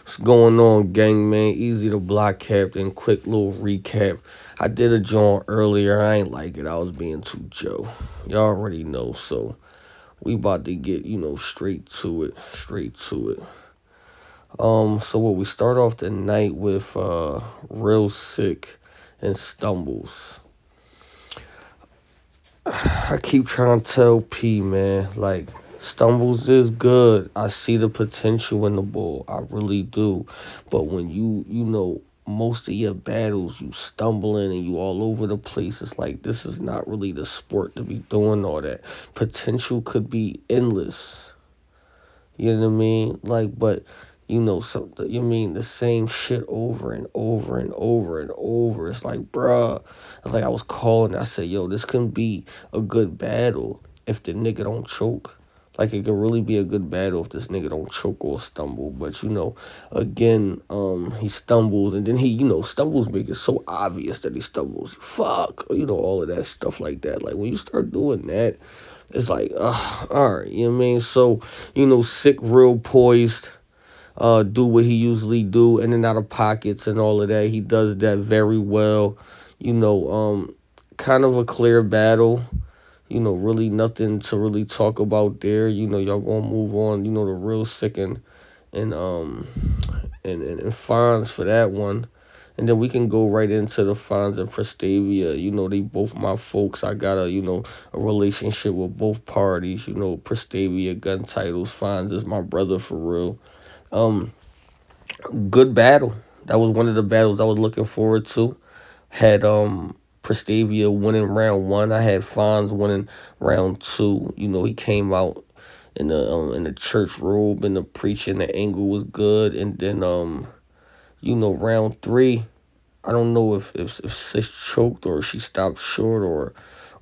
What's going on, gang, man? Easy to block captain. Quick little recap. I did a joint earlier. I ain't like it. I was being too Joe. Y'all already know. So we about to get, straight to it. Straight to it. So what we start off the night with real sick and stumbles. I keep trying to tell P, man, like, stumbles is good. I see the potential in the ball. I really do. But when most of your battles, you stumbling and you all over the place, it's like, this is not really the sport to be doing all that. Potential could be endless. You know what I mean? Like, but something. You mean the same shit over and over and over and over. It's like, bruh. It's like I was calling. I said, yo, this can be a good battle if the nigga don't choke. Like it could really be a good battle if this nigga don't choke or stumble. But again, he stumbles and then he, stumbles make it so obvious that he stumbles. Fuck, all of that stuff like that. Like when you start doing that, it's like, all right, you know what I mean? So, sick, real poised, do what he usually do, in and out of pockets and all of that. He does that very well. You know, kind of a clear battle. Really nothing to really talk about there. Y'all gonna move on. The real sick and and fines for that one. And then we can go right into the Fonz and Prestavia. They both my folks. I got a relationship with both parties. Prestavia, gun titles. Fonz is my brother for real. Um, Good battle. That was one of the battles I was looking forward to. Had Prestavia winning round one. I had Fonz winning round two. He came out in the church robe and the preaching. The angle was good. And then round three. I don't know if Sis choked or she stopped short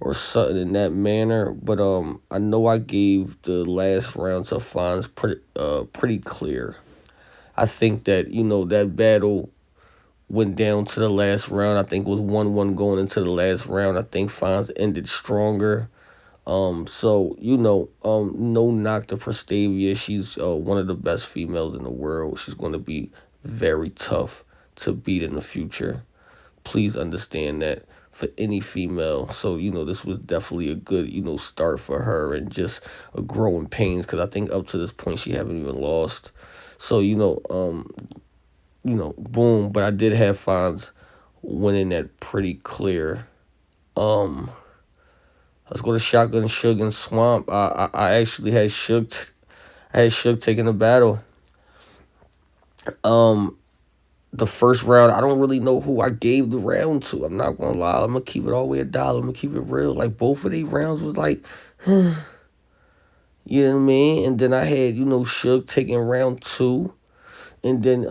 or something in that manner. But I know I gave the last round to Fonz pretty clear. I think that that battle went down to the last round. I think it was 1-1 going into the last round. I think Fonz ended stronger. So no knock to Prestavia. She's one of the best females in the world. She's going to be very tough to beat in the future. Please understand that for any female. So this was definitely a good start for her and just a growing pains because I think up to this point she haven't even lost. So boom. But I did have Fonz winning that pretty clear. Um, let's go to Shotgun Suge and Swamp. I actually had I had Suge taking the battle. Um, the first round, I don't really know who I gave the round to. I'm not gonna lie. I'm gonna keep it all the way $1. I'm gonna keep it real. Like both of these rounds was like, you know what I mean. And then I had Suge taking round two, and then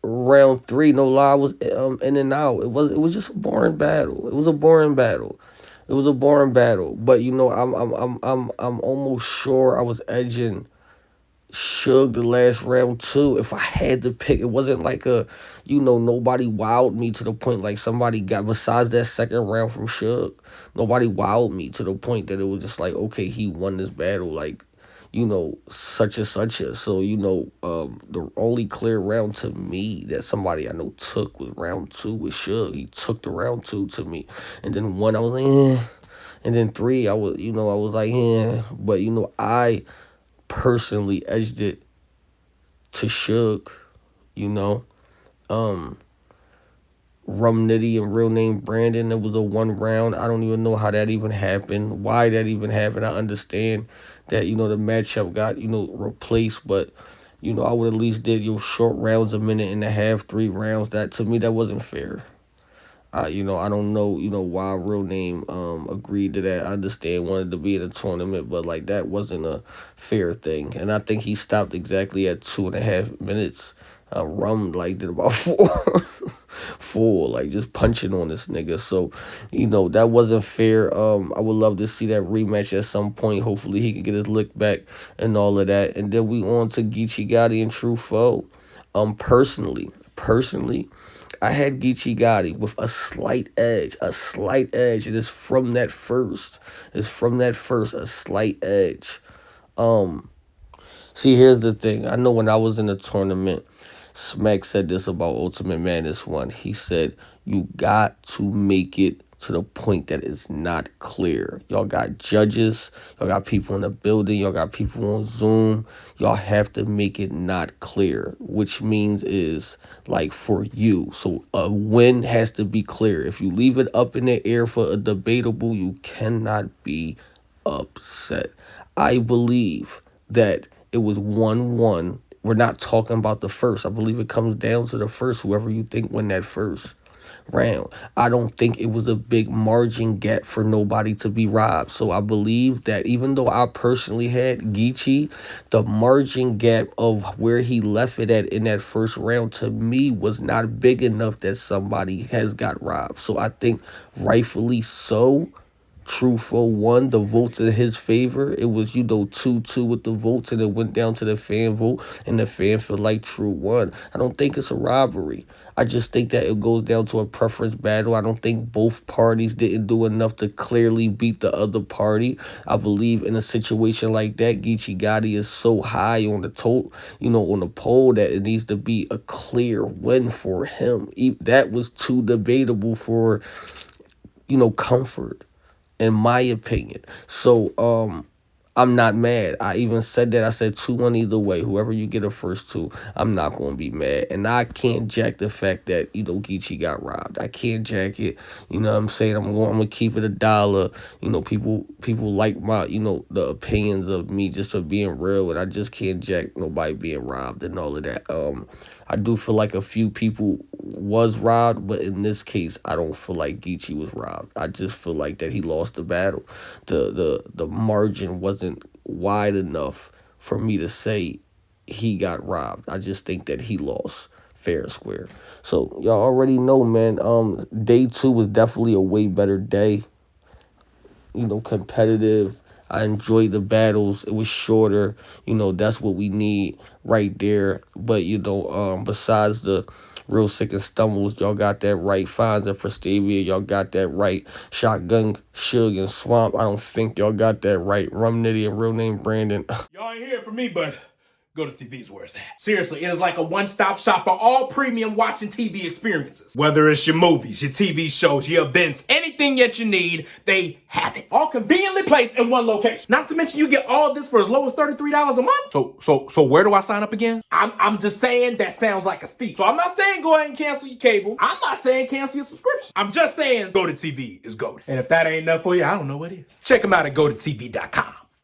round three, no lie, was in and out. It was just a boring battle. It was a boring battle. It was a boring battle. But I'm almost sure I was edging Suge the last round too. If I had to pick, it wasn't like nobody wowed me to the point like somebody got besides that second round from Suge. Nobody wowed me to the point that it was just like, okay, he won this battle. Like such and such a. So, the only clear round to me that somebody I know took was round two with Suge. He took the round two to me. And then one, I was like, eh. And then three, I was like, eh. But, I personally edged it to Suge, you know. Um, Rum Nitty and real name Brandon. It was a one round. I don't even know how that even happened. Why that even happened. I understand that the matchup got replaced, but I would at least did your short rounds, a minute and a half, 3 rounds. That to me that wasn't fair. I don't know, why real name agreed to that. I understand wanted to be in a tournament, but like that wasn't a fair thing. And I think he stopped exactly at 2.5 minutes. Rum like did about four, four, like just punching on this nigga. So, that wasn't fair. I would love to see that rematch at some point. Hopefully he can get his lick back and all of that. And then we on to Geechee Gotti and True Foe. Personally, I had Geechee Gotti with a slight edge, a slight edge. It is from that first. It's from that first, a slight edge. Um, See, here's the thing. I know when I was in the tournament, Smack said this about Ultimate Madness 1. He said, you got to make it to the point that it's not clear. Y'all got judges, y'all got people in the building, y'all got people on Zoom. Y'all have to make it not clear, which means is like for you. So a win has to be clear. If you leave it up in the air for a debatable, you cannot be upset. I believe that it was 1-1. We're not talking about the first. I believe it comes down to the first, whoever you think win that first round. I don't think it was a big margin gap for nobody to be robbed. So I believe that even though I personally had Geechee, the margin gap of where he left it at in that first round to me was not big enough that somebody has got robbed. So I think rightfully so, Truthful won the votes in his favor. It was, 2-2 with the votes, and it went down to the fan vote, and the fan felt like True won. I don't think it's a robbery. I just think that it goes down to a preference battle. I don't think both parties didn't do enough to clearly beat the other party. I believe in a situation like that, Geechee Gotti is so high on the on the poll that it needs to be a clear win for him. That was too debatable for, comfort, in my opinion. So I'm not mad. I even said that. I said 2-1 either way. Whoever you get a first two, I'm not going to be mad. And I can't jack the fact that, Geechee got robbed. I can't jack it. You know what I'm saying? I'm going to keep it $1. People like my, the opinions of me just for being real. And I just can't jack nobody being robbed and all of that. I do feel like a few people was robbed, but in this case, I don't feel like Geechee was robbed. I just feel like that he lost the battle. The margin wasn't wide enough for me to say he got robbed. I just think that he lost fair and square. So y'all already know, man. Day 2 was definitely a way better day. Competitive. I enjoyed the battles. It was shorter. That's what we need right there. But, besides the real sick and stumbles, y'all got that right. Fines and Prestavia, y'all got that right. Shotgun, Suge, and Swamp, I don't think y'all got that right. Rum Nitty and Real Name Brandon. Y'all ain't here for me, but go to TV's where it's at. Seriously, it is like a one-stop shop for all premium watching TV experiences. Whether it's your movies, your TV shows, your events, anything that you need, they have it. All conveniently placed in one location. Not to mention you get all this for as low as $33 a month. So where do I sign up again? I'm just saying that sounds like a steep. So I'm not saying go ahead and cancel your cable. I'm not saying cancel your subscription. I'm just saying go to TV is GOAT. And if that ain't enough for you, I don't know what is. Check them out at GoToTV.com.